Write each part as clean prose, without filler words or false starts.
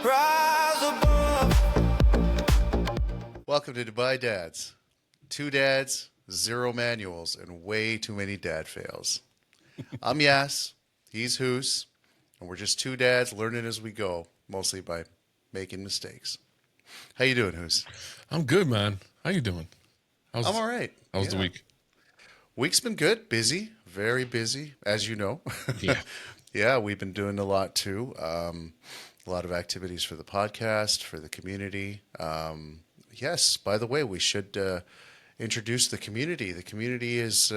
rise above. Welcome to Dubai Dads. 2 dads, 0 manuals, and way too many dad fails. I'm Yas, he's Hoos, and we're just 2 dads learning as we go, mostly by making mistakes. How you doing, Hoos? I'm good, man. How you doing? I'm all right. How's the week? Week's been good, busy, very busy, as you know. Yeah. Yeah, we've been doing a lot too. A lot of activities for the podcast, for the community. Yes, by the way, we should introduce the community. The community is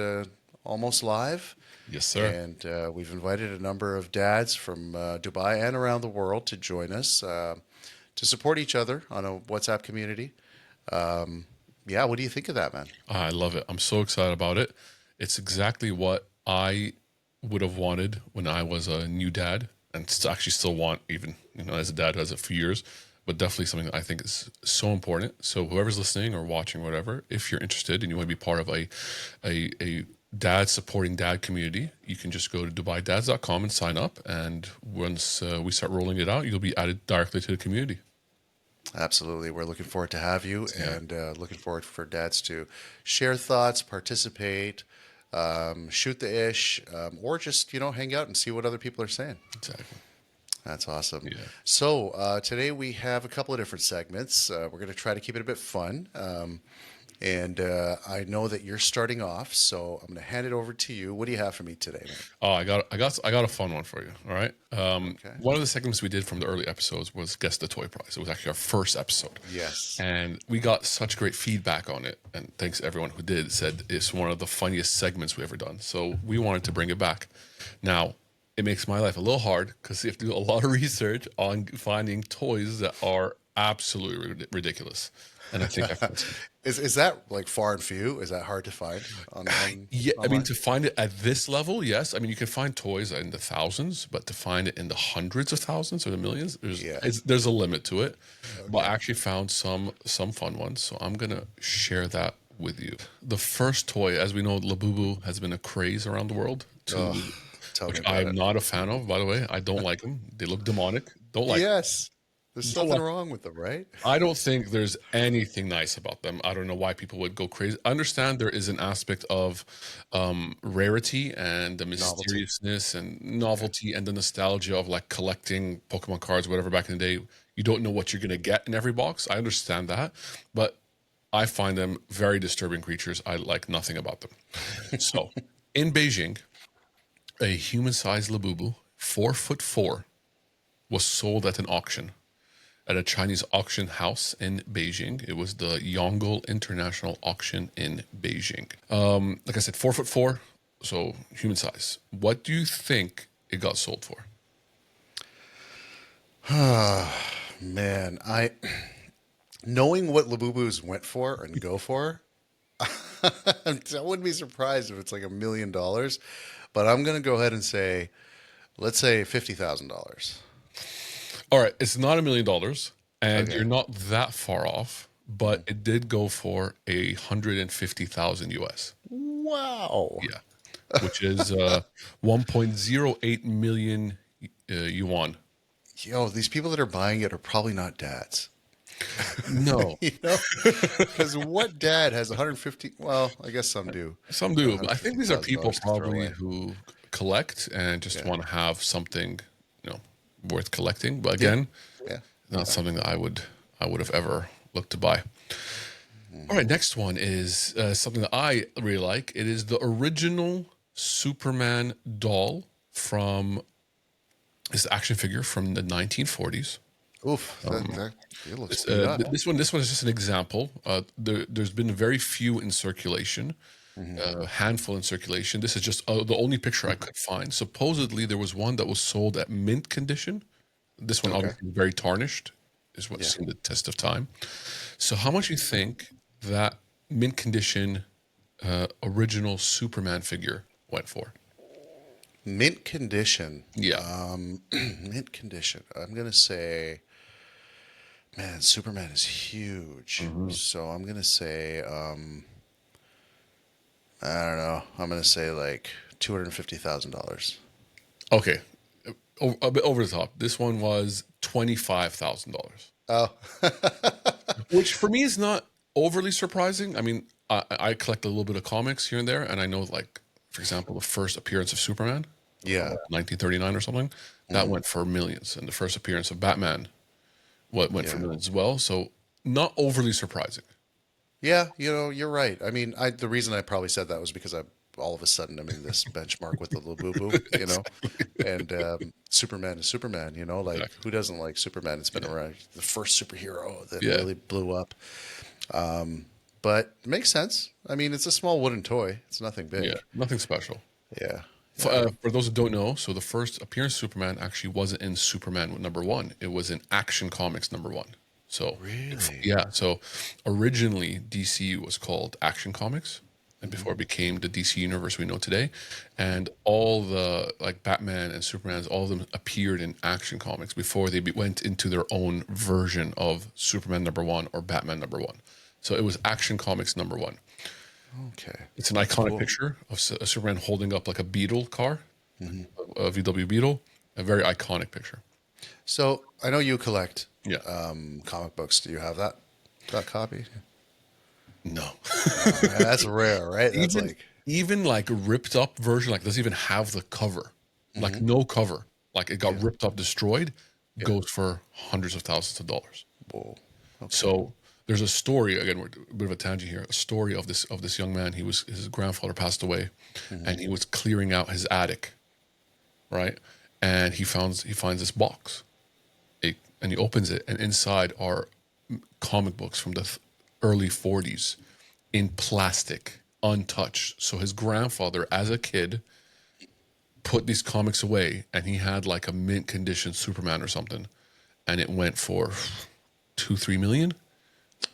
almost live. Yes, sir. And we've invited a number of dads from Dubai and around the world to join us to support each other on a WhatsApp community. Yeah, what do you think of that, man? I love it. I'm so excited about it. It's exactly what I would have wanted when I was a new dad, and actually still want, even as a dad who has it for years. But definitely something that I think is so important. So whoever's listening or watching, whatever, if you're interested and you want to be part of a dad supporting dad community, you can just go to DubaiDads.com and sign up. And once we start rolling it out, you'll be added directly to the community. Absolutely. We're looking forward to have you and looking forward for dads to share thoughts, participate, shoot the ish, or just, hang out and see what other people are saying. Exactly. That's awesome. Yeah. So today we have a couple of different segments. We're going to try to keep it a bit fun. And I know that you're starting off, so I'm going to hand it over to you. What do you have for me today, man? Oh, I got a fun one for you. All right. One of the segments we did from the early episodes was Guess the Toy Prize. It was actually our first episode. Yes. And we got such great feedback on it. And thanks to everyone who did. Said it's one of the funniest segments we ever done. So we wanted to bring it back. Now, it makes my life a little hard because you have to do a lot of research on finding toys that are absolutely ridiculous. And I think I found some. Is that like far and few? Is that hard to find? Yeah, I mean, online? to find it at this level, yes. I mean, you can find toys in the thousands, but to find it in the hundreds of thousands or the millions, there's a limit to it. Okay. But I actually found some fun ones, so I'm gonna share that with you. The first toy, as we know, Labubu has been a craze around the world, which I'm not a fan of, by the way. I don't like them. They look demonic. Don't like them. Yes. There's something wrong with them, right? I don't think there's anything nice about them. I don't know why people would go crazy. I understand there is an aspect of rarity and the mysteriousness and novelty and the nostalgia of like collecting Pokemon cards, whatever, back in the day. You don't know what you're going to get in every box. I understand that. But I find them very disturbing creatures. I like nothing about them. So in Beijing, a human-sized Labubu, 4'4", was sold at an auction. At a Chinese auction house in Beijing. It was the Yongle International Auction in Beijing. Like I said, 4'4", so human size. What do you think it got sold for? Man, knowing what Labubus went for and go for, I wouldn't be surprised if it's like $1 million. But I'm gonna go ahead and say, let's say $50,000. All right, it's not $1 million, and you're not that far off, but it did go for 150,000 US. Wow. Yeah, which is 1.08 million yuan. Yo, these people that are buying it are probably not dads. No. Because what dad has 150? Well, I guess some do. Some do, but I think these are people $150,000 to throw probably away. who collect and just want to have something, worth collecting. But again, not something that I would have ever looked to buy. All right, next one is something that I really like. It is the original Superman doll from this action figure from the 1940s. Oof, it looks beat up. This one is just an example. There's been very few in circulation, a handful in circulation. This is just the only picture I could find. Supposedly, there was one that was sold at mint condition. This one, obviously, very tarnished, is what's seen the test of time. So, how much do you think that mint condition original Superman figure went for? Mint condition. Yeah. Mint condition. I'm gonna say, man, Superman is huge. So I'm gonna say, I don't know. I'm gonna say like $250,000. Okay. A bit over the top. This one was $25,000, Oh, which for me is not overly surprising. I mean, I collect a little bit of comics here and there, and I know, like, for example, the first appearance of Superman, yeah. 1939 or something, that went for millions, and the first appearance of Batman, went for Yeah. millions as well. So not overly surprising. Yeah, you're right. I mean, the reason I probably said that was because all of a sudden I'm in this benchmark with the Labubu, and Superman is Superman, like Exactly. who doesn't like Superman? It's been Yeah. around, the first superhero that Yeah. really blew up. But it makes sense. I mean, it's a small wooden toy. It's nothing Yeah. big. Nothing special. Yeah. Yeah. For those who don't know, so the first appearance of Superman actually wasn't in Superman #1. It was in Action Comics #1. So Really? yeah, so originally DC was called Action Comics, and before it became the DC universe we know today, and all the like Batman and Superman's, all of them appeared in Action Comics before they went into their own version of Superman #1 or Batman #1. So it was Action Comics #1. Okay. It's an That's iconic cool. picture of Superman holding up like a Beetle car, a VW Beetle. A very iconic picture. So I know you collect Yeah. comic books. Do you have that copy? No. That's rare, right? That's even like, even like ripped up version, like doesn't even have the cover, like no cover, like it got yeah, ripped up, destroyed, yeah. goes for hundreds of thousands of dollars. Whoa. Okay. So there's a story, again, we're a bit of a tangent here, a story of this young man. His grandfather passed away, and he was clearing out his attic, right? And he finds this box, and he opens it, and inside are comic books from the early 40s in plastic, untouched. So his grandfather, as a kid, put these comics away, and he had like a mint condition Superman or something, and it went for 2-3 million.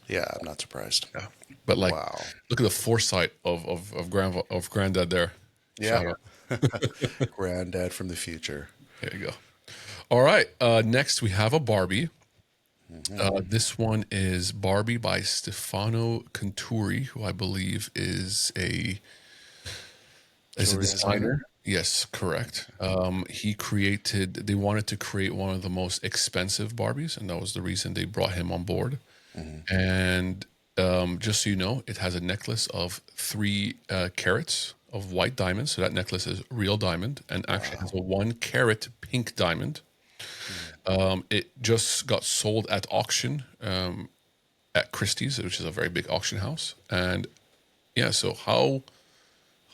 Yeah, I'm not surprised. Yeah, but like, Wow. look at the foresight of granddad there. Shout Yeah. out. Granddad from the future. There you go. All right. Next, we have a Barbie. This one is Barbie by Stefano Conturi, who I believe is a Jewelry designer. Yes, correct. They wanted to create one of the most expensive Barbies, and that was the reason they brought him on board. And just so you know, it has a necklace of 3 carats of white diamonds. So that necklace is real diamond, and actually has a 1 carat pink diamond. It just got sold at auction at Christie's, which is a very big auction house. And yeah, so how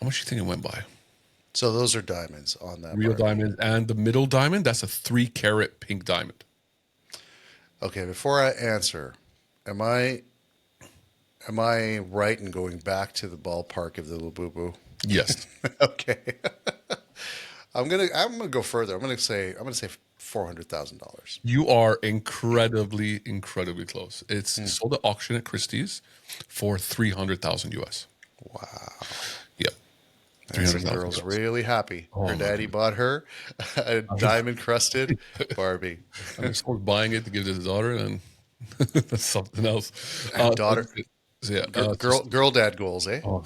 much do you think it went by? So those are diamonds on that Real Barbie. diamond, and the middle diamond, that's a 3 carat pink diamond. Okay, before I answer, am I right in going back to the ballpark of the Labubu? Yes. Okay. I'm gonna go further. I'm gonna say $400,000. You are incredibly close. It's sold at auction at Christie's for 300,000 US. Wow. Yep. And some 300,000 girl's US. really happy. Oh Her my daddy bought her a diamond-crusted Barbie. I mean, someone's buying it to give to his daughter, and that's something else. Daughter, So yeah, girl dad goals, eh? oh.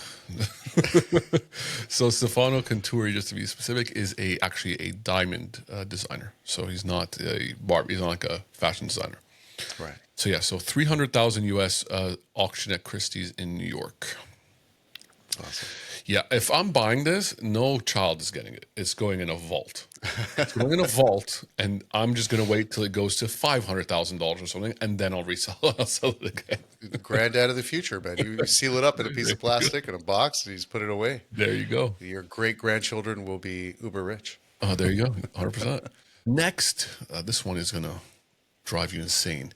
So Stefano Conturi, just to be specific, is actually a diamond designer. So he's not a Barbie. He's not like a fashion designer. Right. So yeah, so 300,000 US auction at Christie's in New York. Awesome. Yeah, if I'm buying this, no child is getting it. It's going in a vault. It's going in a vault, and I'm just going to wait till it goes to $500,000 or something, and then I'll resell it. I'll sell it again. Granddad of the future, man. You seal it up in a piece of plastic in a box, and you just put it away. There you go. Your great grandchildren will be uber rich. Oh, there you go. 100%. Next, this one is going to drive you insane.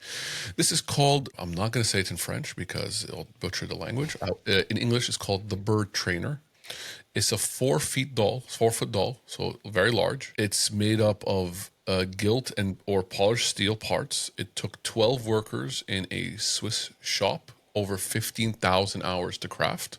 This is called, I'm not going to say it in French because it'll butcher the language. In English, it's called the Bird Trainer. It's a 4 foot doll, so very large. It's made up of gilt or polished steel parts. It took 12 workers in a Swiss shop over 15,000 hours to craft.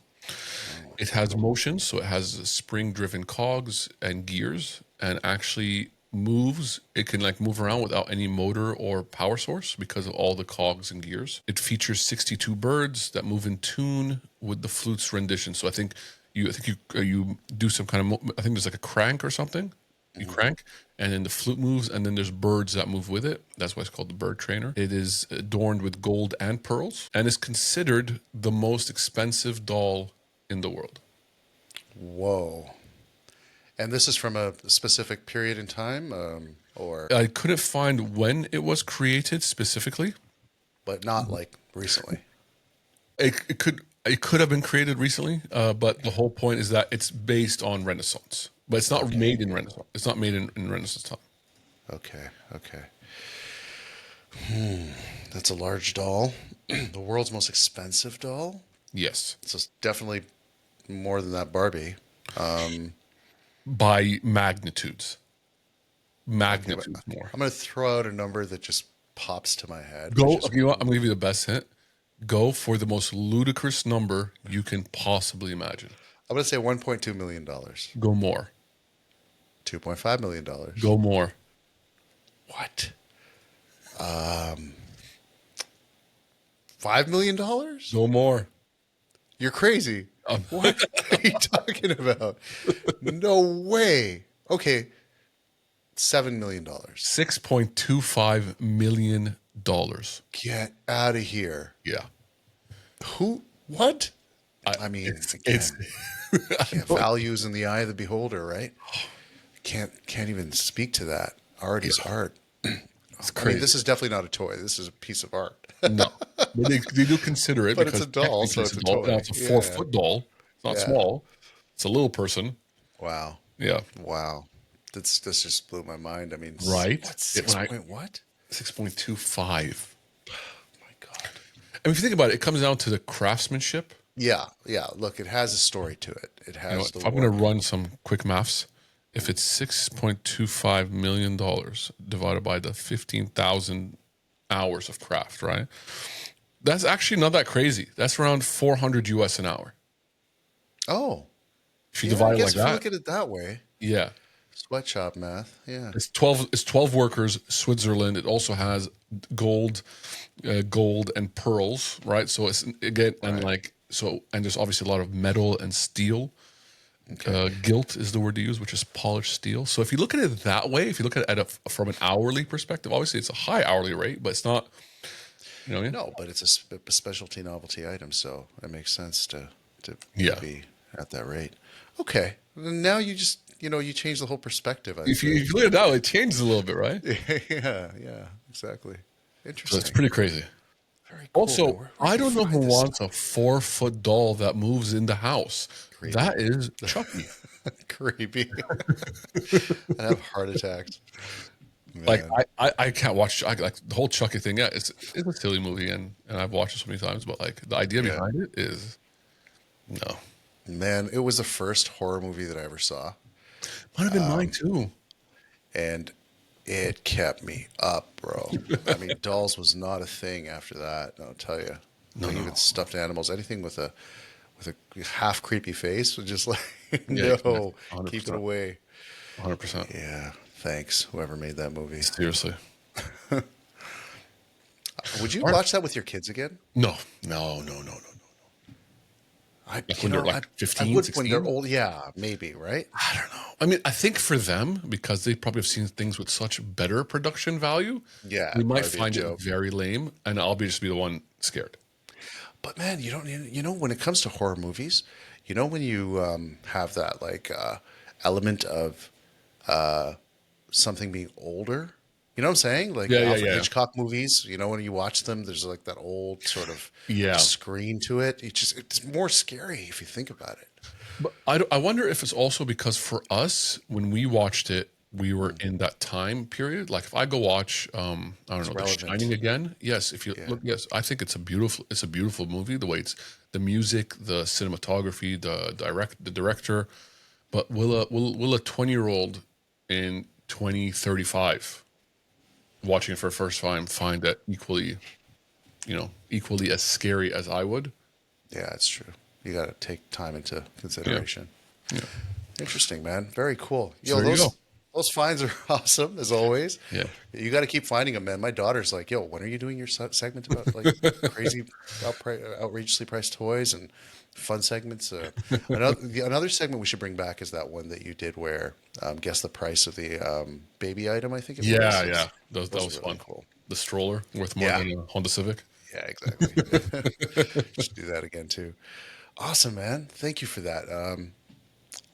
It has motion, so it has spring-driven cogs and gears, and actually moves. It can like move around without any motor or power source because of all the cogs and gears. It features 62 birds that move in tune with the flute's rendition. So I think you do some kind of I think there's like a crank or something you crank, and then the flute moves, and then there's birds that move with it. That's why it's called the bird trainer. It is adorned with gold and pearls, and is considered the most expensive doll in the world. Whoa. And this is from a specific period in time, or I couldn't find when it was created specifically. but not like recently. It could have been created recently, but the whole point is that it's based on Renaissance, but it's not made in Renaissance. It's not made in Renaissance time. Okay, okay. That's a large doll. The world's most expensive doll. Yes, So it's definitely more than that Barbie. by magnitudes. Magnitudes more. I'm going to throw out a number that just pops to my head. Go. which is- You know what? I'm gonna give you the best hint. Go for the most ludicrous number you can possibly imagine. I'm going to say $1.2 million. Go more. $2.5 million. Go more. What? $5 million? Go more. You're crazy. What are you talking about? No way. Okay. $7 million. $6.25 million. Get out of here. Yeah. Who? What? I mean, again, values in the eye of the beholder, right? Can't even speak to that. Art is art. It's I crazy. mean, this is definitely not a toy. This is a piece of art. No, but they do consider it, But it's because a doll, so technically it's a toy. Now, it's a 4-foot doll. It's not Yeah. small. It's a little person. Wow. Yeah, Wow. This just blew my mind. I mean, Right? What, 6 point what? 6.25. My God. And if you think about it, it comes down to the craftsmanship. Yeah, yeah. Look, it has a story to it. It You know, has if the I'm going to work. run some quick maths, if it's $6.25 million divided by the 15,000 hours of craft, right? That's actually not that crazy. That's around 400 US an hour. Oh, If you yeah, divide I it guess like if you that, look at it that way, yeah. sweatshop math. Yeah. It's 12. It's 12 workers. Switzerland. It also has gold, gold and pearls, right? So it's again and like so, and there's obviously a lot of metal and steel. Gilt is the word to use, which is polished steel. So if you look at it that way, if you look at it from an hourly perspective, obviously it's a high hourly rate, but it's not. You know what I mean? No, but it's a specialty novelty item, so it makes sense to Yeah. be at that rate. Okay. Now you just you change the whole perspective. I If you look at it that way, it changes a little bit, right? yeah, yeah, exactly. So Interesting. it's pretty crazy. Very cool. Also, man. Where I do you don't know who find this wants a 4-foot doll that moves in the house. Creepy. That is Chucky. creepy. I have heart attacks. Like Man. I can't watch like the whole Chucky thing. Yeah, it's a silly movie, and I've watched it so many times. But like the idea behind it is no. Man, it was the first horror movie that I ever saw, Might have been mine too. and it kept me up, bro. I mean, dolls was not a thing after that. I'll tell you. Like, even stuffed animals, anything with a half creepy face, was just like Yeah, no, 100%. keep it away. 100%. Yeah, thanks, whoever made that movie. Seriously. Would you watch that with your kids again? No. Like when they're like 15, when 16? they're old. Yeah, maybe, right? I don't know. I mean, I think for them, because they probably have seen things with such better production value, Yeah, we might probably a find it joke. very lame, and I'll just be the one scared. But man, when it comes to horror movies, when you have that like element of something being older, you know what I'm saying? Like Yeah, Alfred yeah. Hitchcock movies, when you watch them, there's like that old sort of Yeah. screen to it. It's more scary if you think about it. But I wonder if it's also because for us, when we watched it, we were in that time period. Like if I go watch, I don't know, The relevant. Shining again. Yes, if you look, yes, I think it's a beautiful movie. The way it's the music, the cinematography, the director. But will a 20-year-old in 2035 watching it for the first time find that equally as scary as I would? Yeah, it's true. You got to take time into consideration. Yeah. Interesting, man. Very cool. So there you go. those finds are awesome as always. Yeah. You got to keep finding them, man. My daughter's like, "Yo, when are you doing your segment about like crazy, outrageously priced toys and fun segments?" Another segment we should bring back is that one that you did where guess the price of the baby item. I think it was. Yeah, yeah. That Those was are really fun. cool. The stroller worth more Yeah, than a Honda Civic. yeah, exactly. Should do that again too. Awesome, man. Thank you for that.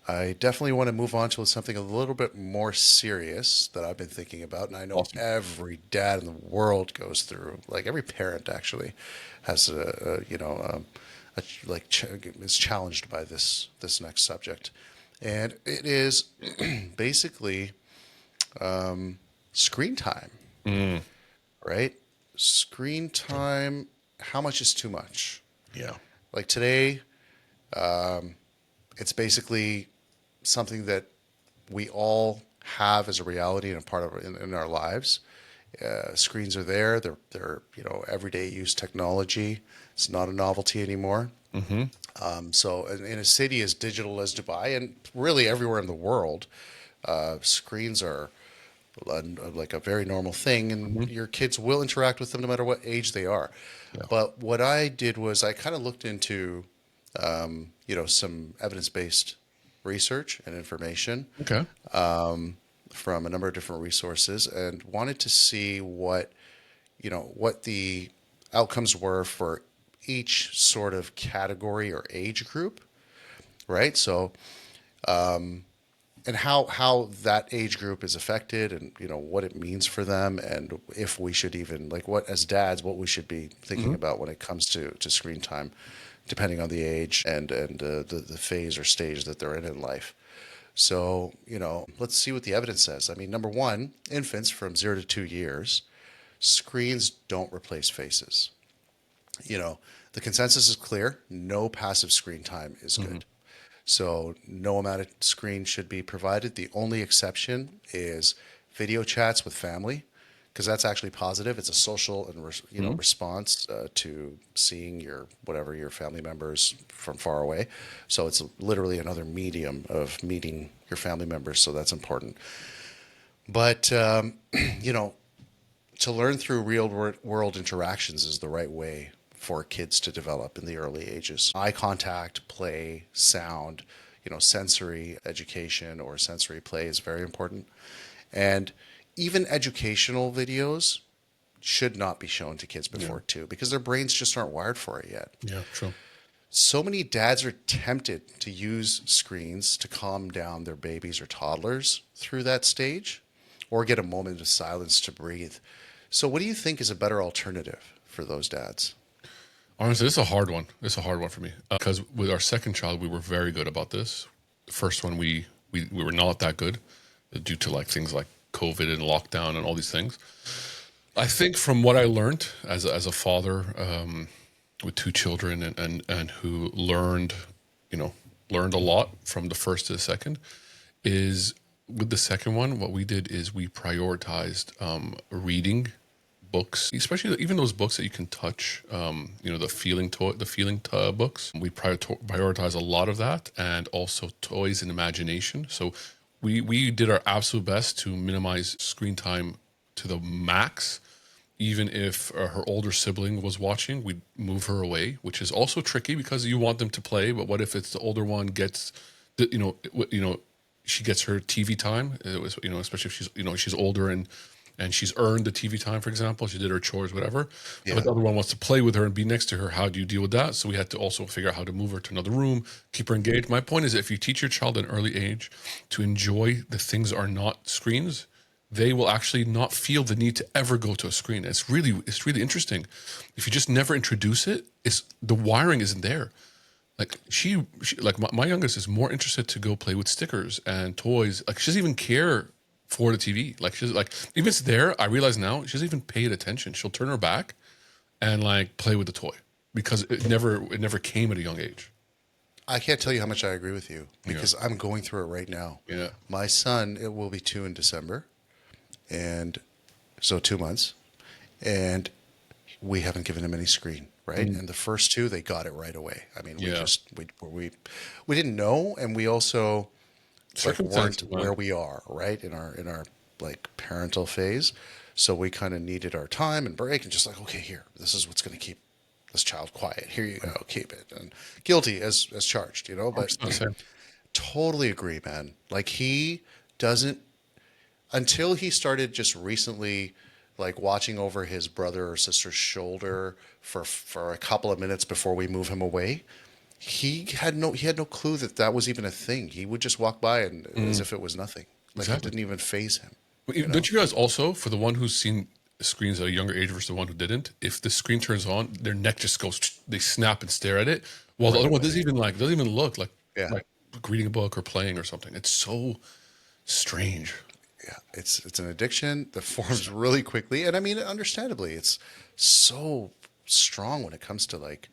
I definitely want to move on to something a little bit more serious that I've been thinking about, and I know Awesome. every dad in the world goes through. Like every parent actually has is challenged by this next subject, and it is basically screen time, Mm, right? Screen time. How much is too much? yeah. Like today, it's basically something that we all have as a reality and a part of in our lives. Screens are there. They're everyday use technology. It's not a novelty anymore. Mm-hmm. So in a city as digital as Dubai and really everywhere in the world, screens are like a very normal thing, and Mm-hmm. your kids will interact with them no matter what age they are. Yeah. But what I did was I kind of looked into some evidence-based research and information Okay. from a number of different resources and wanted to see what the outcomes were for each sort of category or age group, right? So and how that age group is affected and what it means for them and if we should even like what as dads what we should be thinking Mm-hmm. about when it comes to screen time depending on the age and the phase or stage that they're in life. So let's see what the evidence says. I mean, number one, infants from 0 to 2 years, screens don't replace faces. The consensus is clear: no passive screen time is Mm-hmm. good. So no amount of screen should be provided. The only exception is video chats with family, because that's actually positive. It's a social and Mm-hmm. response to seeing your family members from far away. So it's literally another medium of meeting your family members. So that's important. But you know, to learn through real world interactions is the right way for kids to develop in the early ages. Eye contact, play, sound, sensory education or sensory play is very important. And even educational videos should not be shown to kids Yeah. before 2 because their brains just aren't wired for it yet. Yeah. True. So many dads are tempted to use screens to calm down their babies or toddlers through that stage or get a moment of silence to breathe. So, what do you think is a better alternative for those dads? Honestly, it's a hard one. It's a hard one for me because with our second child, we were very good about this. The first one, we were not that good due to like things like COVID and lockdown and all these things. I think from what I learned as a father with two children and who learned, you know, learned a lot from the first to the second, is with the second one, what we did is we prioritized reading books, especially even those books that you can touch. The feeling books. We prioritize a lot of that, and also toys and imagination. So we did our absolute best to minimize screen time to the max. Even if her older sibling was watching, we'd move her away, which is also tricky because you want them to play. But what if it's the older one gets, she gets her TV time. It was, especially if she's older and she's earned the TV time, for example. She did her chores, whatever. But Yeah. the other one wants to play with her and be next to her. How do you deal with that? So we had to also figure out how to move her to another room, keep her engaged. My point is, if you teach your child at an early age to enjoy the things that are not screens, they will actually not feel the need to ever go to a screen. It's really interesting. If you just never introduce it, it's the wiring isn't there. Like she like my youngest is more interested to go play with stickers and toys. Like she doesn't even care for the TV. Like she's like, even if it's there, I realize now she doesn't even pay it attention. She'll turn her back and like play with the toy because it never came at a young age. I can't tell you how much I agree with you Yeah. because I'm going through it right now. Yeah. My son, it will be 2 in December, and so 2 months, and we haven't given him any screen, right? And the first two, they got it right away. I mean, Yeah. we didn't know, and we also like weren't Circumstances, where man. we are, right? In our like parental phase. So we kind of needed our time and break and just like, okay, here, this is what's going to keep this child quiet. Here you go, keep it. And guilty as charged, you know, but 100% same. totally agree, man. Like he doesn't until he started just recently like watching over his brother or sister's shoulder for a couple of minutes before we move him away. He had no clue that that was even a thing. He would just walk by and as if it was nothing. Like it Exactly. didn't even phase him, But you know? don't you guys also, for the one who's seen screens at a younger age versus the one who didn't, if the screen turns on, their neck just goes, they snap and stare at it, while the Right other one away. doesn't even look Yeah. like reading a book or playing or something. It's so strange. Yeah. It's an addiction that forms really quickly. And I mean, understandably, it's so strong when it comes to like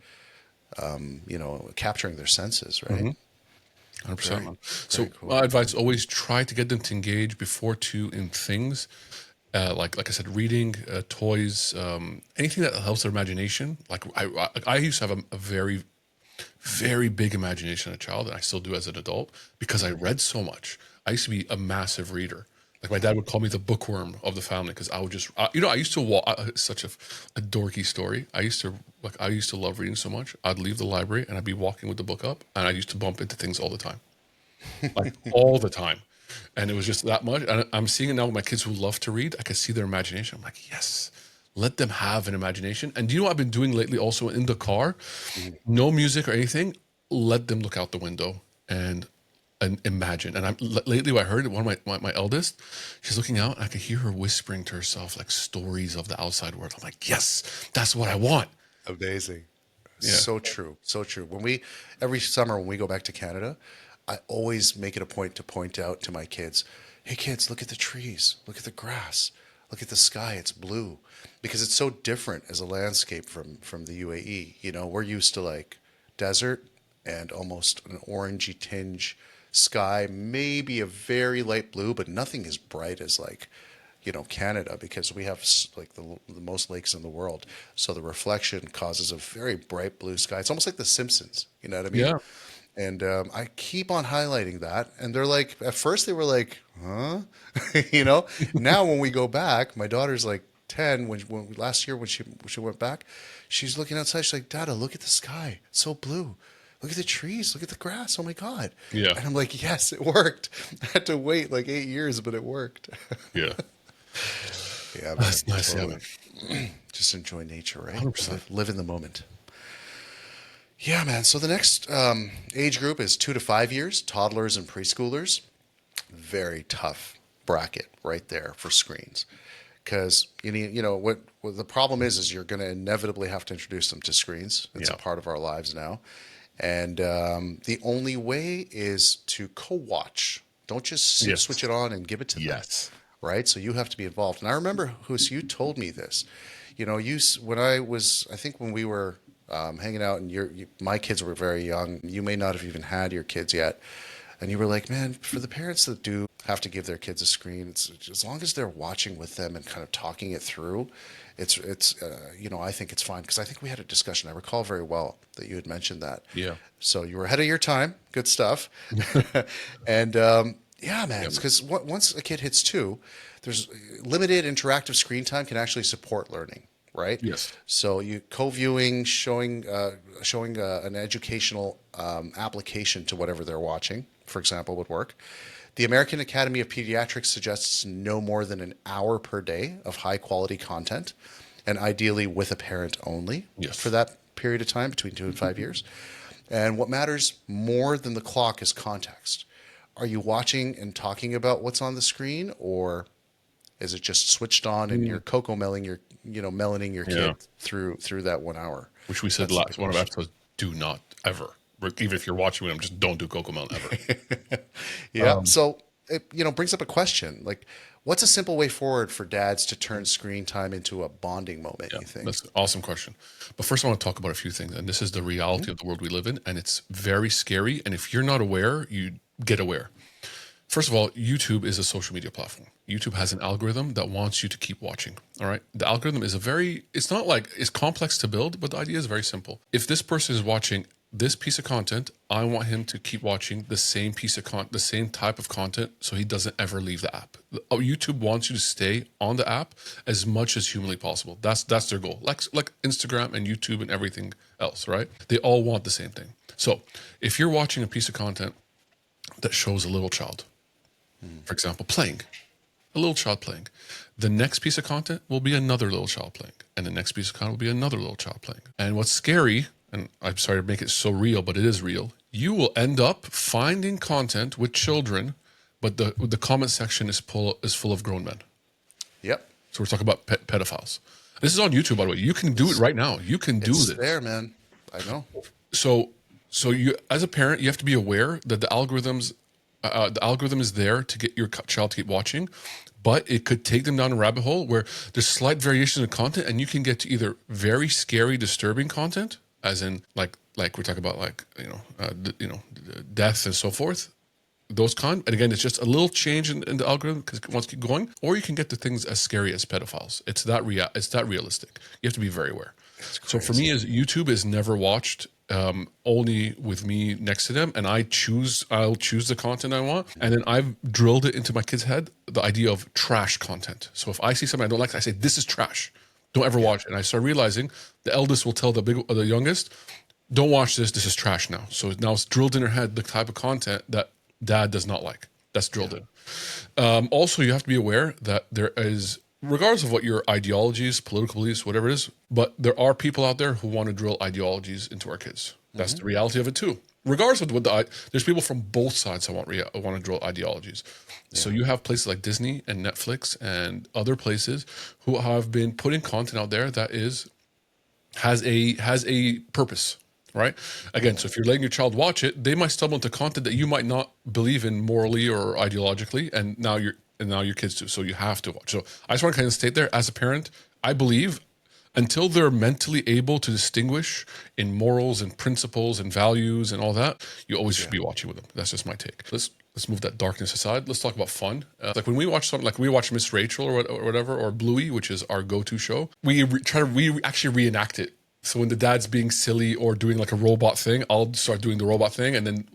you know, capturing their senses, right? 100%, Very, man. very So cool. my advice: always try to get them to engage before too in things, like I said, reading, toys, anything that helps their imagination. Like I used to have a very very big imagination as a child, and I still do as an adult because I read so much. I used to be a massive reader. Like my dad would call me the bookworm of the family because I would just, I used to walk. Such a dorky story. I used to love reading so much. I'd leave the library and I'd be walking with the book up, and I used to bump into things all the time, like all the time. And it was just that much. And I'm seeing it now with my kids who love to read. I can see their imagination. I'm like, yes, let them have an imagination. And do you know what I've been doing lately also in the car? Mhm. No music or anything. Let them look out the window and imagine. And lately what I heard, one of my eldest, she's looking out and I could hear her whispering to herself like stories of the outside world. I'm like, yes, that's what I want. Amazing. Yeah. So true. So true. Every summer when we go back to Canada, I always make it a point to point out to my kids, hey kids, look at the trees, look at the grass, look at the sky, it's blue. Because it's so different as a landscape from the UAE. You know, we're used to like desert and almost an orangey tinge sky, maybe a very light blue, but nothing as bright as like you know Canada because we have like the most lakes in the world. So the reflection causes a very bright blue sky. It's almost like The Simpsons. You know what I mean? Yeah. And I keep on highlighting that, and they're like, at first they were like, "Huh," you know. Now when we go back, my daughter's like 10. When last year when she went back, she's looking outside. She's like, "Dada, look at the sky, it's so blue. Look at the trees. Look at the grass. Oh my God!" Yeah. And I'm like, "Yes, it worked." I had to wait like 8 years, but it worked. Yeah. Yeah, man, That's nice. Yeah, totally. man. Just enjoy nature, right? 100%. Live in the moment. Yeah, man. So the next age group is 2 to 5 years, toddlers and preschoolers. Very tough bracket right there for screens, because you know what the problem is you're going to inevitably have to introduce them to screens. It's a Yeah. part of our lives now, and the only way is to co-watch. Don't just Yes. switch it on and give it to them, Yes. right? So you have to be involved. And I remember, Hus, you told me this. You know, when I was, I think when we were hanging out, and my kids were very young. You may not have even had your kids yet, and you were like, "Man, for the parents that do have to give their kids a screen, it's as long as they're watching with them and kind of talking it through, it's you know, I think it's fine." Because I think we had a discussion. I recall very well that you had mentioned that. Yeah. So you were ahead of your time. Good stuff. And yeah, man, Yeah, man. because once a kid hits two, there's limited interactive screen time can actually support learning, right? Yes. So you co-viewing, showing an educational application to whatever they're watching, for example, would work. The American Academy of Pediatrics suggests no more than an hour per day of high quality content, and ideally with a parent only for Yes. that period of time between 2 and 5 years. And what matters more than the clock is context. Are you watching and talking about what's on the screen, or is it just switched on and Mm. you're cocoa melling melaning your Yeah. kid through that 1 hour? Which we said That's the big last one of our question. episodes. Do not ever, even if you're watching them, just don't do Cocomelon ever. Yeah. So it brings up a question like, what's a simple way forward for dads to turn screen time into a bonding moment? Yeah, You think? that's an awesome question. But first, I want to talk about a few things, and this is the reality of the world we live in, and it's very scary. And if you're not aware, you get aware. First of all, YouTube is a social media platform. YouTube has an algorithm that wants you to keep watching. All right. The algorithm is it's not like it's complex to build, but the idea is very simple. If this person is watching this piece of content, I want him to keep watching the same piece of the same type of content, so he doesn't ever leave the app. YouTube wants you to stay on the app as much as humanly possible. That's their goal. Like Instagram and YouTube and everything else, right? They all want the same thing. So if you're watching a piece of content that shows a little child, for example, playing, a little child playing, the next piece of content will be another little child playing, and the next piece of content will be another little child playing. And what's scary, and I'm sorry to make it so real, but it is real, you will end up finding content with children, but the comment section is full of grown men. Yep. So we're talking about pedophiles. This is on YouTube, by the way. You can do it right now. You can do this. It's there, man. I know. So you, as a parent, you have to be aware that the algorithm is there to get your child to keep watching, but it could take them down a rabbit hole where there's slight variations in content, and you can get to either very scary, disturbing content, as in like we're talking about, like death and so forth, those and again, it's just a little change in the algorithm because it wants to keep going, or you can get to things as scary as pedophiles. It's that realistic. You have to be very aware. So for me, as YouTube is never watched only with me next to them, and I'll choose the content I want, and then I've drilled it into my kid's head, the idea of trash content. So if I see something I don't like, I say, this is trash, don't ever watch it. And I start realizing the eldest will tell the youngest, don't watch this is trash now. So now it's drilled in her head the type of content that dad does not like. That's drilled in. Also, you have to be aware that there is, regardless of what your ideologies, political beliefs, whatever it is, but there are people out there who want to drill ideologies into our kids. That's the reality of it too. Regardless of what there's people from both sides who want to drill ideologies. Yeah. So you have places like Disney and Netflix and other places who have been putting content out there that has a purpose. Right? Again, so if you're letting your child watch it, they might stumble into content that you might not believe in morally or ideologically, and now your kids do. So you have to watch. So I just want to kind of state there, as a parent, I believe until they're mentally able to distinguish in morals and principles and values and all that, you always should be watching with them. That's just my take. Let's move that darkness aside. Let's talk about fun. Like when we watch something, like we watch Miss Rachel or whatever, or Bluey, which is our go-to show, we try to actually reenact it. So when the dad's being silly or doing like a robot thing, I'll start doing the robot thing, and then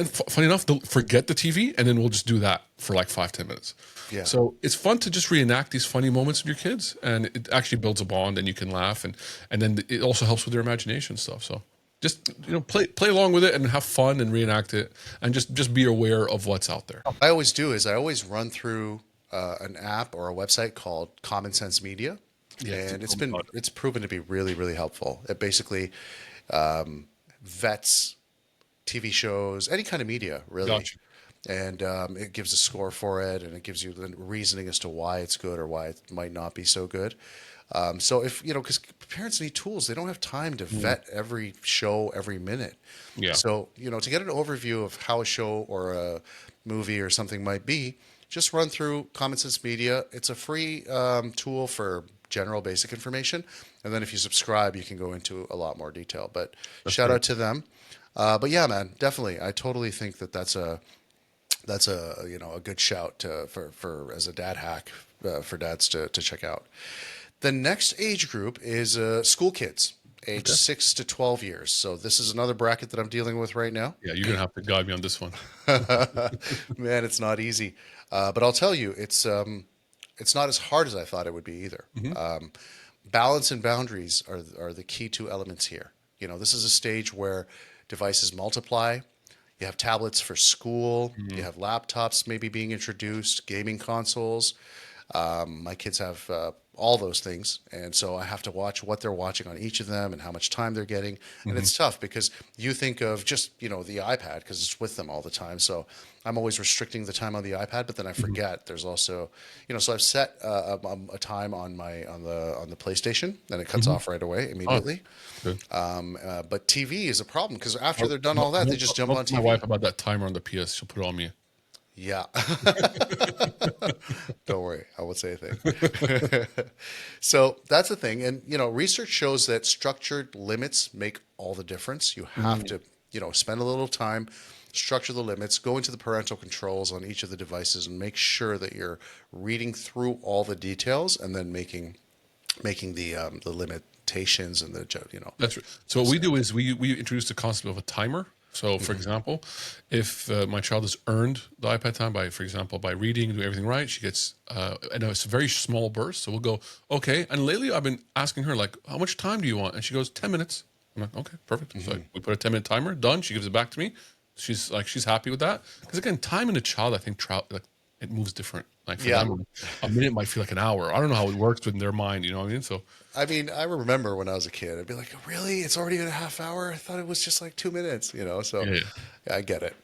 funny enough, they'll forget the TV, and then we'll just do that for like 5-10 minutes. Yeah. So it's fun to just reenact these funny moments with your kids, and it actually builds a bond, and you can laugh, and then it also helps with their imagination stuff. So just play along with it and have fun and reenact it, and just be aware of what's out there. I always run through an app or a website called Common Sense Media. Yeah, and it's proven to be really, really helpful. It basically vets TV shows, any kind of media, really. Gotcha. And it gives a score for it, and it gives you the reasoning as to why it's good or why it might not be so good. So if, because parents need tools, they don't have time to vet every show every minute. Yeah. So, to get an overview of how a show or a movie or something might be, just run through Common Sense Media. It's a free tool for general basic information, and then if you subscribe, you can go into a lot more detail. But shout out to them. But yeah, man, definitely, I totally think that's a a good shout for as a dad hack for dads to check out. The next age group is school kids, age 6 to 12 years. So this is another bracket that I'm dealing with right now. Yeah, you're gonna have to guide me on this one. Man, it's not easy, but I'll tell you, it's not as hard as I thought it would be either. Balance and boundaries are the key two elements here. This is a stage where devices multiply. You have tablets for school. You have laptops maybe being introduced, gaming consoles. My kids have all those things, and so I have to watch what they're watching on each of them and how much time they're getting. And it's tough because you think of just the iPad because it's with them all the time. So I'm always restricting the time on the iPad, but then I forget there's also so I've set a time on the PlayStation, and it cuts off right away immediately. But TV is a problem because after they're done all that, they just jump on TV. My wife about that timer on the PS, she'll put it on me. Yeah. Don't worry. I won't say a thing. So that's the thing. And, research shows that structured limits make all the difference. You have to, spend a little time, structure the limits, go into the parental controls on each of the devices and make sure that you're reading through all the details and then making making the limitations and the That's right. So what we do is we introduce the concept of a timer. So, for example, if my child has earned the iPad time by, for example, by reading and doing everything right, she gets, I know it's a very small burst. So we'll go, okay. And lately I've been asking her, like, how much time do you want? And she goes, 10 minutes. I'm like, okay, perfect. So we put a 10-minute timer, done. She gives it back to me. She's happy with that. Because again, time in a child, I think, like, it moves different. Like for them, a minute might feel like an hour. I don't know how it works in their mind. You know what I mean? So, I mean, I remember when I was a kid, I'd be like, really? It's already been a half hour? I thought it was just like 2 minutes, So yeah. I get it.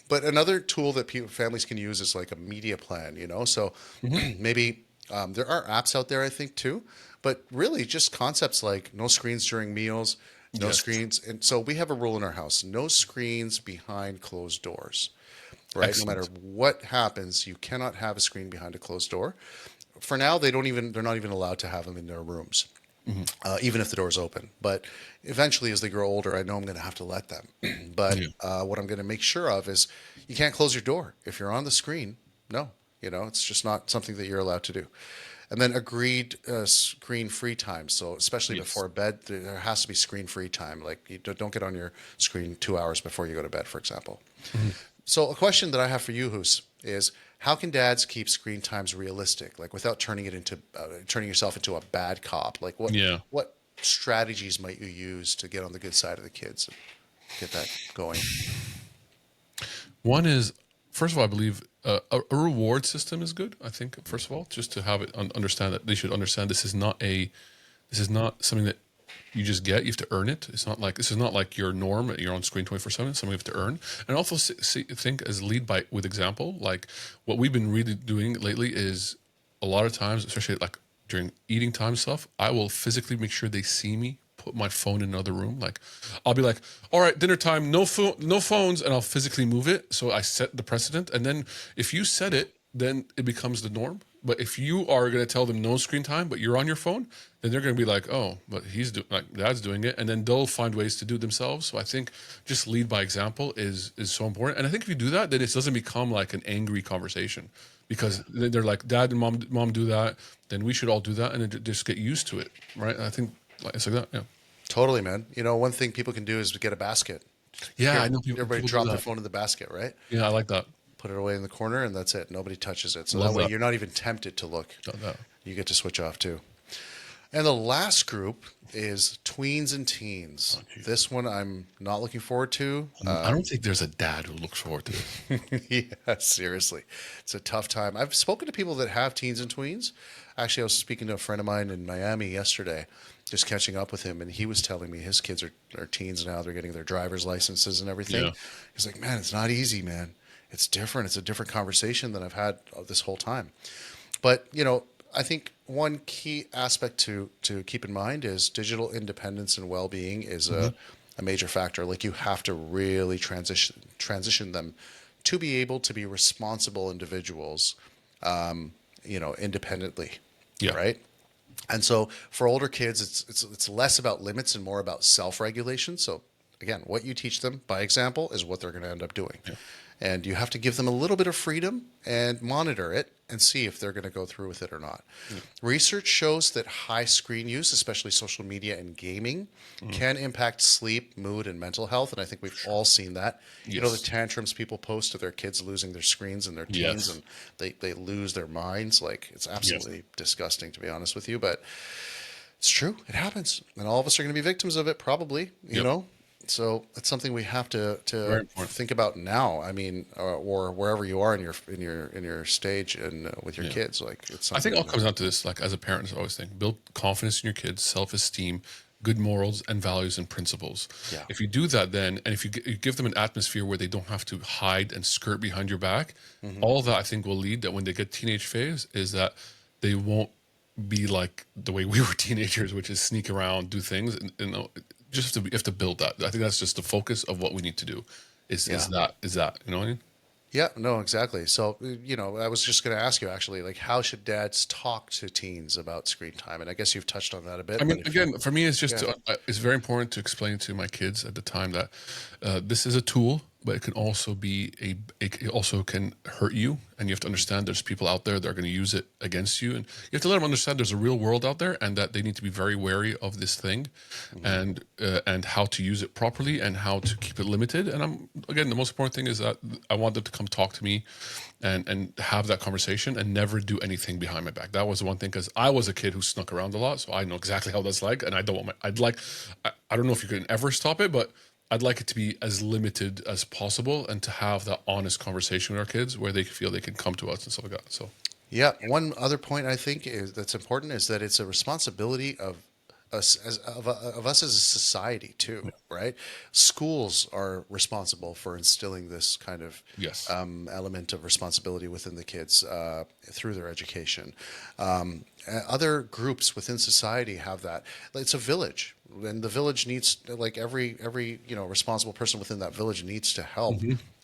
But another tool that families can use is like a media plan, So maybe there are apps out there, I think, too. But really just concepts like no screens during meals, no screens. And so we have a rule in our house, no screens behind closed doors, right? Excellent. No matter what happens, you cannot have a screen behind a closed door. For now, they're not even allowed to have them in their rooms, even if the door's open. But eventually, as they grow older, I know I'm going to have to let them. But what I'm going to make sure of is you can't close your door if you're on the screen. No, it's just not something that you're allowed to do. And then agreed screen-free time. So especially before bed, there has to be screen-free time. Like you don't get on your screen 2 hours before you go to bed, for example. So a question that I have for you, Hoos, is how can dads keep screen times realistic, like without turning yourself into a bad cop? Like what strategies might you use to get on the good side of the kids and get that going? One is, first of all, I believe a reward system is good. I think, first of all, just to have it understand that they should understand this is not something that you just get. You have to earn it. This is not like your norm. You're on screen 24/7. Something you have to earn. And also think as lead by with example. Like what we've been really doing lately is a lot of times, especially like during eating time stuff, I will physically make sure they see me put my phone in another room. Like I'll be like, all right, dinner time, no phones, and I'll physically move it. So I set the precedent. And then if you set it, then it becomes the norm. But if you are going to tell them no screen time, but you're on your phone, then they're going to be like, oh, but dad's doing it. And then they'll find ways to do it themselves. So I think just lead by example is so important. And I think if you do that, then it doesn't become like an angry conversation because they're like, dad and mom do that. Then we should all do that. And then just get used to it. Right. And I think it's like that. Yeah. Totally, man. One thing people can do is get a basket. Yeah. I know everybody drop their phone in the basket, right? Yeah. I like that. Put it away in the corner, and that's it. Nobody touches it. So that way you're not even tempted to look. You get to switch off too. And the last group is tweens and teens. This one I'm not looking forward to. I don't think there's a dad who looks forward to it. Yeah, seriously. It's a tough time. I've spoken to people that have teens and tweens. Actually, I was speaking to a friend of mine in Miami yesterday, just catching up with him, and he was telling me his kids are teens now. They're getting their driver's licenses and everything. Yeah. He's like, man, it's not easy, man. It's different. It's a different conversation than I've had this whole time. But, I think one key aspect to keep in mind is digital independence and well-being is a major factor. Like you have to really transition them to be able to be responsible individuals, independently. Yeah. Right. And so for older kids, it's less about limits and more about self-regulation. So again, what you teach them by example is what they're going to end up doing. Yeah. And you have to give them a little bit of freedom and monitor it and see if they're going to go through with it or not. Research shows that high screen use, especially social media and gaming, can impact sleep, mood, and mental health. And I think we've all seen that. Yes. The tantrums people post of their kids losing their screens and their teens, and they lose their minds. Like, it's absolutely disgusting, to be honest with you. But it's true. It happens. And all of us are going to be victims of it, probably, you know? So it's something we have to think about now. I mean, or wherever you are in your stage and with your kids, like it's. I think it all comes down to this. Like as a parent, I always think build confidence in your kids, self-esteem, good morals and values and principles. Yeah. If you do that, then and if you give them an atmosphere where they don't have to hide and skirt behind your back, all that I think will lead that when they get teenage phase is that they won't be like the way we were teenagers, which is sneak around, do things, and just you have to build that. I think that's just the focus of what we need to do. Is that you know what I mean? Yeah, no, exactly. So I was just going to ask you actually, like, how should dads talk to teens about screen time? And I guess you've touched on that a bit. I mean, again, for me, it's just it's very important to explain to my kids at the time that this is a tool. but it can also it also can hurt you, and you have to understand there's people out there that are going to use it against you, and you have to let them understand there's a real world out there, and that they need to be very wary of this thing, and how to use it properly and how to keep it limited. And again, the most important thing is that I want them to come talk to me, and have that conversation, and never do anything behind my back. That was the one thing, because I was a kid who snuck around a lot, so I know exactly how that's like, and I don't want I don't know if you can ever stop it, but I'd like it to be as limited as possible, and to have that honest conversation with our kids where they feel they can come to us and stuff like that. So, Yeah. One other point I think is that's important is that it's a responsibility of us as a society too, right? Schools are responsible for instilling this kind of yes. element of responsibility within the kids through their education. Other groups within society have that. It's a village, and the village needs, like every responsible person within that village needs to help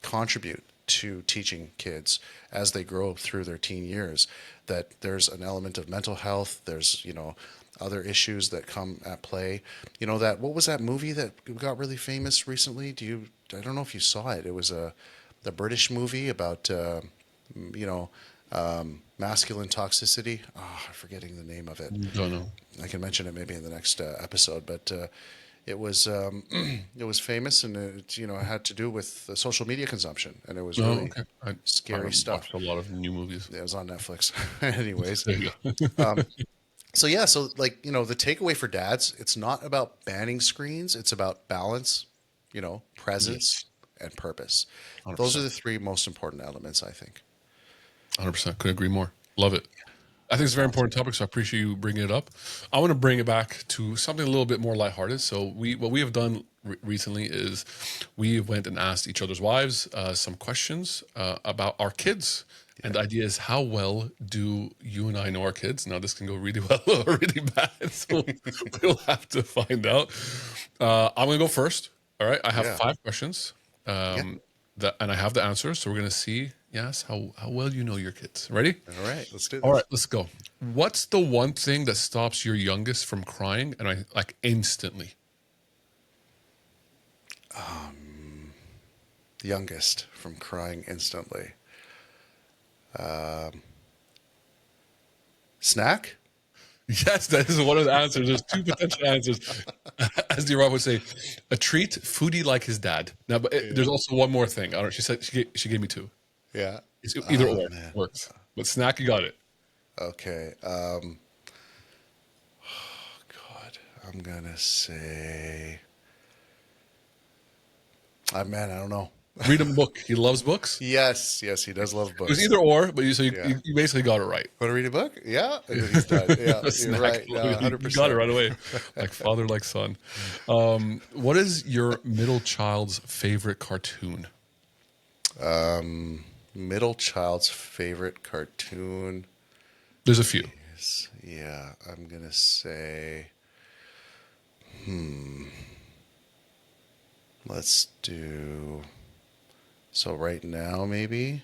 contribute to teaching kids as they grow through their teen years that there's an element of mental health. There's other issues that come at play. That, what was that movie that got really famous recently? I don't know if you saw it. It was the British movie about masculine toxicity. Oh, I'm forgetting the name of it. Don't know. I can mention it maybe in the next episode, but it was it was famous, and it had to do with social media consumption, and it was Oh, really okay. I scary stuff. watched a lot of new movies. It was on Netflix. Anyways, There you go. so yeah, so like the takeaway for dads, it's not about banning screens, it's about balance, presence and purpose. Those are 100%. the three most important elements, I think. 100%. Couldn't agree more. Love it. I think it's a very important topic, so I appreciate you bringing it up. I want to bring it back to something a little bit more lighthearted. So what we have done recently is we went and asked each other's wives some questions about our kids. And the idea is, how well do you and I know our kids? Now, this can go really well or really bad, so we'll have to find out. I'm going to go first. All right. I have Yeah. 5 questions, and I have the answers. So we're going to see, yes, how well you know your kids. Ready? All right, let's do this. All right, let's go. What's the one thing that stops your youngest from crying, and like instantly? The youngest from crying instantly. Snack? Yes, that is one of the answers. There's 2 potential answers. As the Rob would say, a treat, foodie like his dad. Now, but there's also one more thing. I don't know. She said she gave me 2. Yeah. It's either or Man. works. But snack, you got it. Okay. God, I'm gonna say. Man, I don't know. Read him a book. He loves books. Yes, he does love It was books. either or, but Yeah. you basically got it right. Want to read a book? Yeah, and then he's done. Yeah, you're Snack. right. No, You 100%. got it right away. Like father, like son. What is your middle child's favorite cartoon? Middle child's favorite cartoon There's a few. is, yeah, I'm gonna say, let's do. So right now, maybe.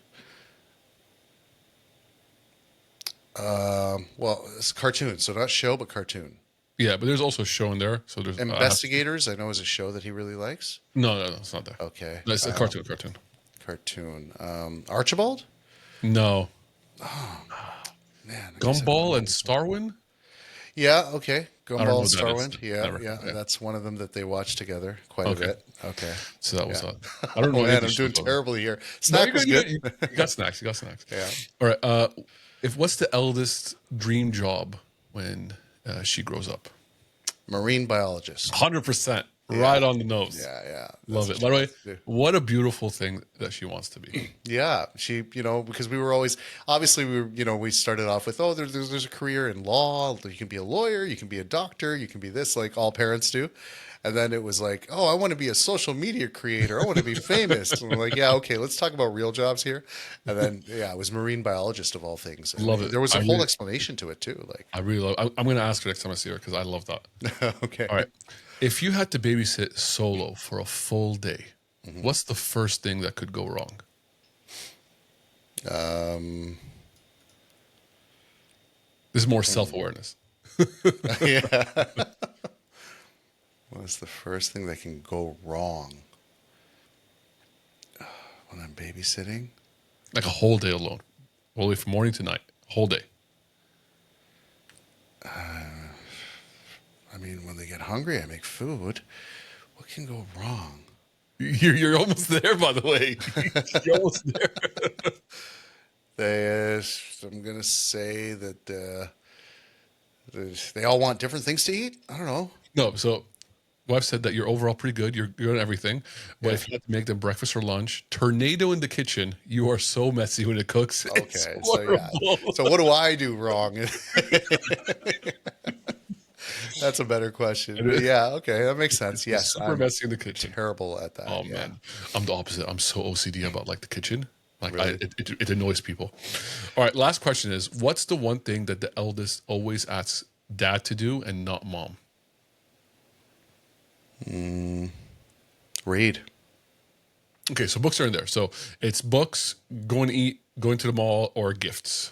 Well, it's cartoon, so not show, but cartoon. Yeah, but there's also a show in there. So there's Investigators, I know, is a show that he really likes. no, it's not there. Okay. No, it's a cartoon. Cartoon. Archibald? No, Man, I guess I don't Gumball know. and Starwin. Yeah, okay. don't know Gumball and what that is. Starwind. Yeah, Never. yeah. Yeah. That's one of them that they watch together quite Okay. a bit. Okay. So that was Yeah. I don't know. Oh, any man, of I'm these doing shows, though. terribly here. No, Snack was good. You got snacks. You got snacks. Yeah. All right. If what's the eldest dream job when she grows up? Marine biologist. 100%. Right on the nose. Yeah. Love That's it. By the way, what she wants to do. what a beautiful thing that she wants to be. Yeah, she, because we were always, obviously, we started off with, there's a career in law. You can be a lawyer, you can be a doctor, you can be this, like all parents do. And then it was like, I want to be a social media creator. I want to be famous. And we're like, yeah, okay, let's talk about real jobs here. And then, yeah, it was marine biologist of all things. And Love it. There was a I whole really- explanation to it too. Like, I really love. I'm going to ask her next time I see her because I love that. okay. All right. If you had to babysit solo for a full day, what's the first thing that could go wrong? This is more self-awareness. Yeah. What's the first thing that can go wrong? when I'm babysitting. Like a whole day alone, all the way from morning to night, whole day. I mean, when they get hungry, I make food. What can go wrong? You're almost there, by the way. You're almost there. I'm gonna say that they all want different things to eat. I don't know. No, so wife said that you're overall pretty good. You're good at everything. But Yeah. if you have to make them breakfast or lunch, tornado in the kitchen, you are so messy when it cooks. It's Okay, so yeah. horrible. So what do I do wrong? That's a better question. But yeah, okay, that makes sense. You're Yes, super I'm messy in the kitchen. terrible at that. Oh Yeah. man, I'm the opposite. I'm so OCD about like the kitchen. Like Really? it annoys people. All right, last question is: what's the one thing that the eldest always asks dad to do and not mom? Read. Okay, so books are in there. So it's books, going to eat, going to the mall, or gifts.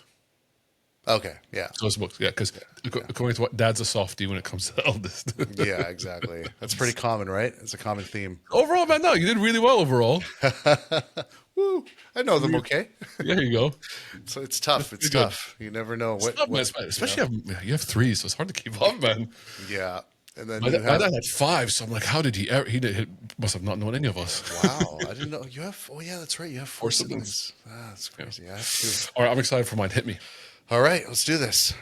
Okay. Yeah. So it's books, yeah. Because according to what dad's a softie when it comes to the eldest. Yeah. Exactly. That's pretty common, right? It's a common theme. Overall, man, no, you did really well overall. Woo! I know them. Okay. There you go. So it's tough. It's Pretty good. tough. You never know It's tough, man, especially you have three, so it's hard to keep up, man. Yeah. And then My you have. dad had five, so I'm like, how did he ever? He must have not known any of us. Wow, I didn't know you have. Oh yeah, that's right. You have four siblings. siblings. Ah, that's crazy. I have two. All right, I'm excited for mine. Hit me. All right, let's do this.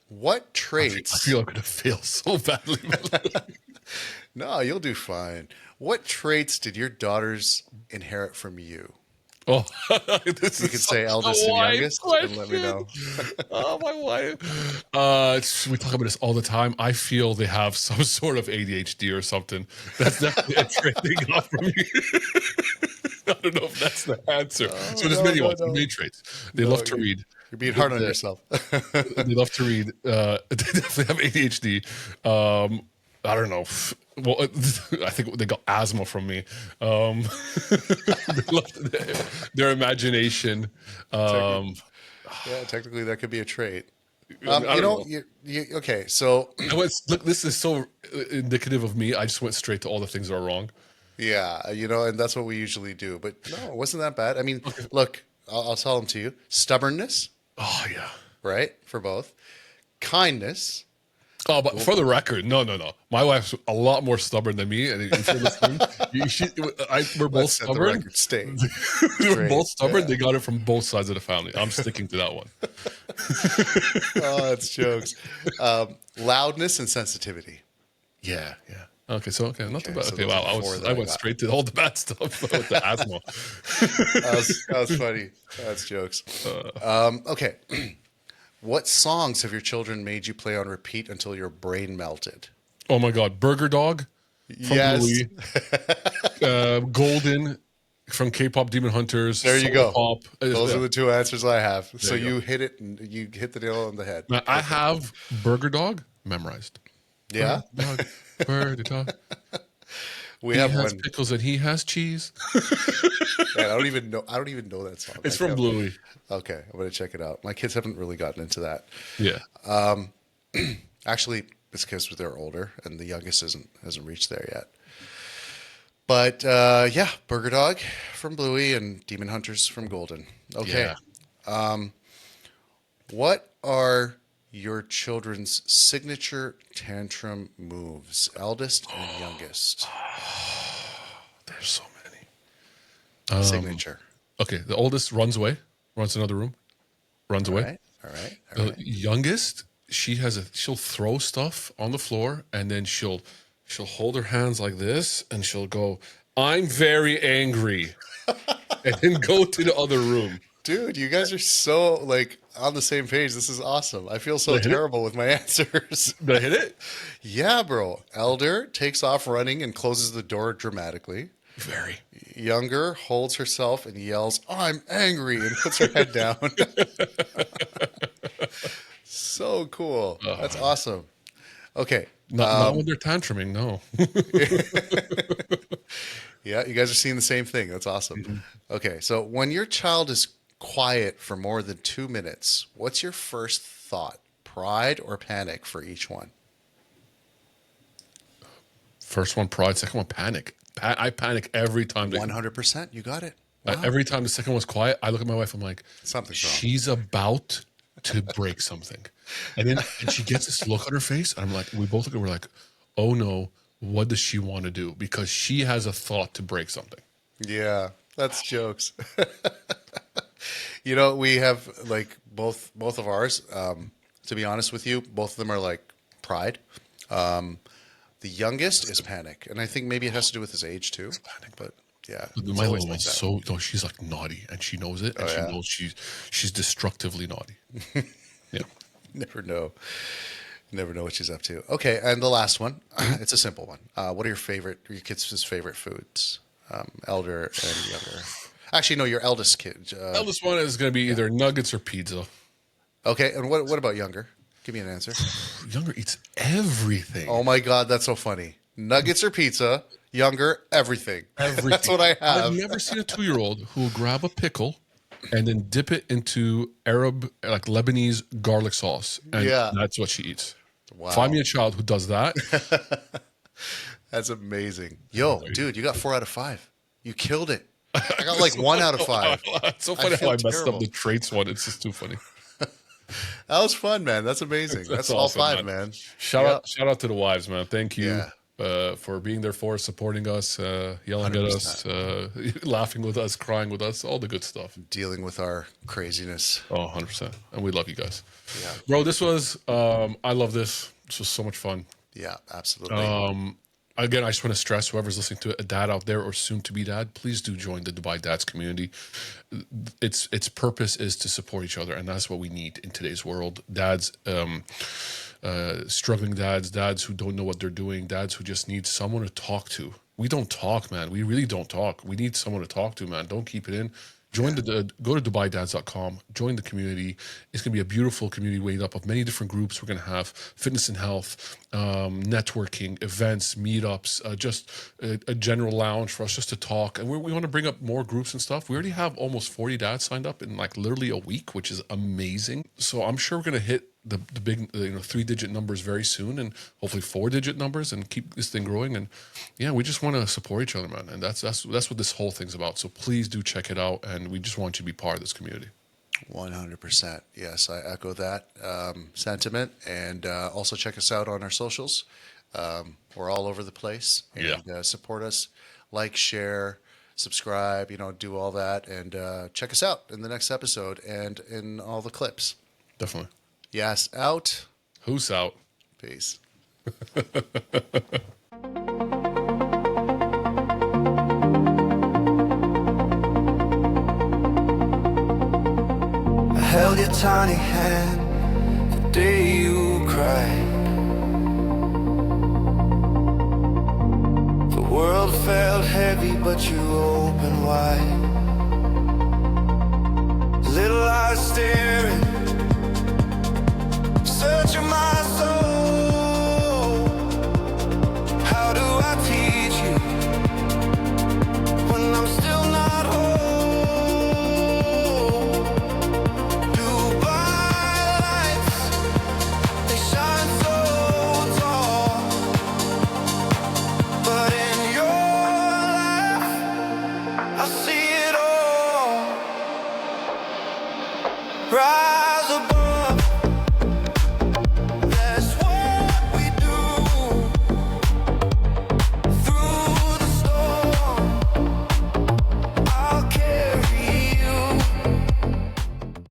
What I traits? feel I'm gonna fail so badly. No, you'll do fine. What traits did your daughters inherit from you? Oh, this You could say eldest and youngest, and let me know. Oh, my wife. We talk about this all the time. I feel they have some sort of ADHD or something. That's definitely a trait they got from you. I don't know if that's the answer. So there's many ones, many traits. They love to read. You're being hard on yourself. They love to read. They definitely have ADHD. I don't know. Well, I think they got asthma from me. They love their imagination. Yeah, technically that could be a trait. I don't know. Okay, so Look, this is so indicative of me. I just went straight to all the things that are wrong. yeah, and that's what we usually do. But no, it wasn't that bad. I mean, look, I'll tell them to you. Stubbornness, Oh yeah. right, for both. Kindness. Oh, but for the record, no. My wife's a lot more stubborn than me, and if you're listening, we're both Set the stubborn. record straight. We're both stubborn. Yeah. They got it from both sides of the family. I'm sticking to that one. Oh, it's jokes. Loudness and sensitivity. Yeah. Okay, not too bad. so Okay, those wow. are the four that I I went got. straight to all the bad stuff with the asthma. That was funny. That's jokes. Okay. What songs have your children made you play on repeat until your brain melted? Oh my God, Burger Dog from Yes. Bluey, Golden from K-pop Demon Hunters. There you go. Pop. Those are the two answers I have. So you go. you hit it, and you hit the nail on the head. Now, I have Burger Dog memorized. Yeah, Burger Dog. we He have has one. pickles and he has cheese. Man, I don't even know that song. It's I from can't- Bluey. Okay, I'm gonna check it out. My kids haven't really gotten into that. Yeah. Actually, it's because they're older, and the youngest hasn't reached there yet. But yeah, Burger Dog from Bluey and Demon Hunters from Golden. Okay. Yeah. What are your children's signature tantrum moves? Eldest and youngest. There's so many. Signature. Okay, the oldest runs away, runs to another room, runs away. All right. The youngest, she'll throw stuff on the floor and then she'll hold her hands like this and she'll go, "I'm very angry," and then go to the other room. Dude, you guys are so on the same page. This is awesome. I feel so Did I hit it? terrible with my answers. Did I hit it? Yeah, bro. Elder takes off running and closes the door dramatically. Very. Younger holds herself and yells, "I'm angry," and puts her head down. So cool. That's awesome. Okay. Not when they're tantruming, no. Yeah, you guys are seeing the same thing. That's awesome. Mm-hmm. Okay, so when your child is quiet for more than 2 minutes, what's your first thought? Pride or panic for each one? First one, pride. Second one, panic. I panic every time. 100%. You got it. Wow. Every time the second one's quiet, I look at my wife. I'm like, Something's wrong. she's about to break something, and she gets this look on her face. And I'm like, we both look at her, we're like, oh no, what does she want to do? Because she has a thought to break something. Yeah, that's jokes. We have like both of ours. To be honest with you, both of them are like pride. The youngest is panic, and I think maybe it has to do with his age too. Panic, but yeah, My little one's she's like naughty, and she knows it, and she knows she's destructively naughty. Yeah, never know what she's up to. Okay, and the last one, it's a simple one. What are your kids' favorite foods? Elder and younger. Actually, no, your eldest kid. Eldest one is going to be either nuggets or pizza. Okay, and what about younger? Give me an answer. Younger eats everything. Oh my God, that's so funny. Nuggets or pizza, younger, everything. That's what I have. I've never seen a 2-year-old who will grab a pickle and then dip it into Arab, like Lebanese garlic sauce. And that's what she eats. Wow. Find me a child who does that. That's amazing. Yo, dude, you got 4 out of 5. You killed it. I got like 1 out of 5. It's so funny how I messed up the traits one. It's just too funny. That was fun, man. That's amazing. That's all awesome, 5, man. Shout out to the wives, man. Thank you for being there for us, supporting us, yelling 100%. At us, laughing with us, crying with us, all the good stuff. Dealing with our craziness. Oh, 100%. And we love you guys. Yeah. Bro, this was, I love this. This was so much fun. Yeah, absolutely. Again, I just want to stress whoever's listening to it, a dad out there or soon to be dad, please do join the Dubai Dads community. Its purpose is to support each other, and that's what we need in today's world. Dads, struggling dads who don't know what they're doing, dads who just need someone to talk to. We don't talk, man. We really don't talk. We need someone to talk to, man. Don't keep it in. Go to diamond-encrusted.com, join the community. It's going to be a beautiful community made up of many different groups. We're going to have fitness and health, networking, events, meetups, just a general lounge for us just to talk. And we want to bring up more groups and stuff. We already have almost 40 dads signed up in like literally a week, which is amazing. So I'm sure we're going to hit the big 3-digit numbers very soon, and hopefully 4-digit numbers, and keep this thing growing. And yeah, we just want to support each other, man. And that's what this whole thing's about. So please do check it out, and we just want you to be part of this community. 100%. Yes, I echo that sentiment. And also check us out on our socials. We're all over the place. And support us, like, share, subscribe, do all that, and check us out in the next episode and in all the clips. Definitely. Yes, out. Who's out? Peace. I held your tiny hand the day you cried. The world felt heavy, but you opened wide. Little eyes staring, searching my soul. How do I teach you when I'm still not whole? Dubai lights, they shine so tall, but in your life, I see it all. Right.